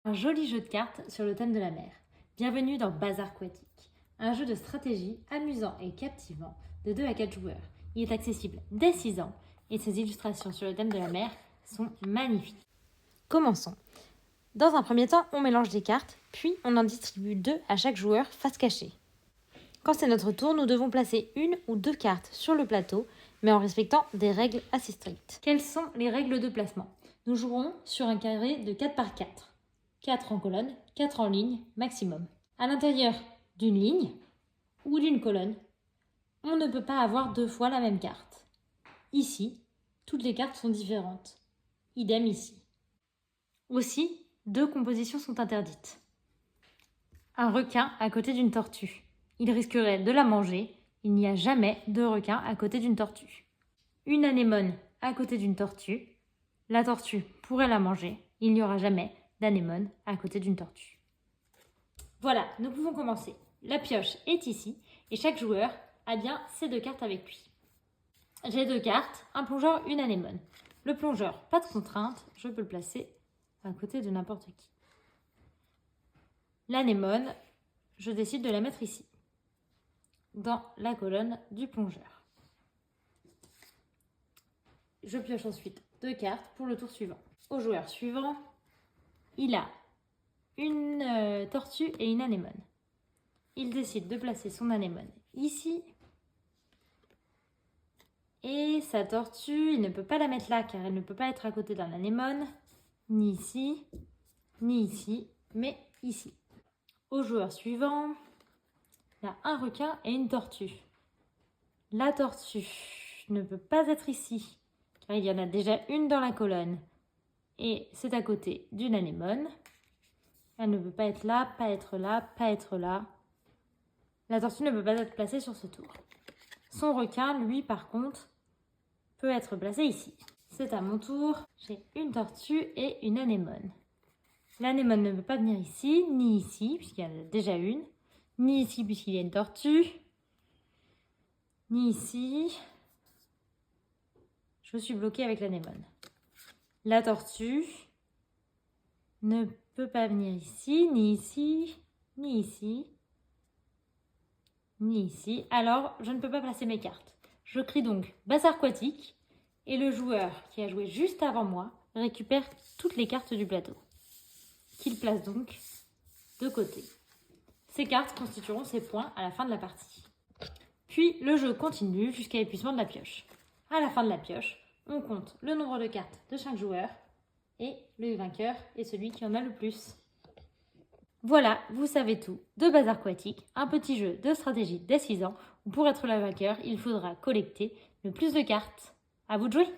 Un joli jeu de cartes sur le thème de la mer. Bienvenue dans Bazar Aquatique, un jeu de stratégie amusant et captivant de 2 à 4 joueurs. Il est accessible dès 6 ans et ses illustrations sur le thème de la mer sont magnifiques. Commençons. Dans un premier temps, on mélange des cartes, puis on en distribue 2 à chaque joueur face cachée. Quand c'est notre tour, nous devons placer 1 ou 2 cartes sur le plateau, mais en respectant des règles assez strictes. Quelles sont les règles de placement? Nous jouerons sur un carré de 4 par 4. 4 en colonne, 4 en ligne maximum. À l'intérieur d'une ligne ou d'une colonne, on ne peut pas avoir 2 fois la même carte. Ici, toutes les cartes sont différentes. Idem ici. Aussi, 2 compositions sont interdites. Un requin à côté d'une tortue. Il risquerait de la manger. Il n'y a jamais de requin à côté d'une tortue. Une anémone à côté d'une tortue. La tortue pourrait la manger. Il n'y aura jamais d'anémone à côté d'une tortue. Voilà, nous pouvons commencer. La pioche est ici et chaque joueur a bien ses 2 cartes avec lui. J'ai 2 cartes, un plongeur, une anémone. Le plongeur, pas de contrainte, je peux le placer à côté de n'importe qui. L'anémone, je décide de la mettre ici, dans la colonne du plongeur. Je pioche ensuite 2 cartes pour le tour suivant. Au joueur suivant, il a une tortue et une anémone. Il décide de placer son anémone ici. Et sa tortue, il ne peut pas la mettre là car elle ne peut pas être à côté d'un anémone, ni ici, mais ici. Au joueur suivant, il y a un requin et une tortue. La tortue ne peut pas être ici car il y en a déjà une dans la colonne et c'est à côté d'une anémone. Elle ne peut pas être là, pas être là, pas être là. La tortue ne peut pas être placée sur ce tour. Son requin, lui, par contre, peut être placé ici. C'est à mon tour. J'ai une tortue et une anémone. L'anémone ne peut pas venir ici, ni ici, puisqu'il y en a déjà une. Ni ici, puisqu'il y a une tortue. Ni ici. Je suis bloquée avec l'anémone. La tortue ne peut pas venir ici, ni ici, ni ici, ni ici. Alors, je ne peux pas placer mes cartes. Je crie donc Bazar Aquatique et le joueur qui a joué juste avant moi récupère toutes les cartes du plateau, qu'il place donc de côté. Ces cartes constitueront ses points à la fin de la partie. Puis, le jeu continue jusqu'à l'épuisement de la pioche. À la fin de la pioche, on compte le nombre de cartes de chaque joueur et le vainqueur est celui qui en a le plus. Voilà, vous savez tout de Bazar Aquatique, un petit jeu de stratégie dès 6 ans où pour être le vainqueur, il faudra collecter le plus de cartes. À vous de jouer!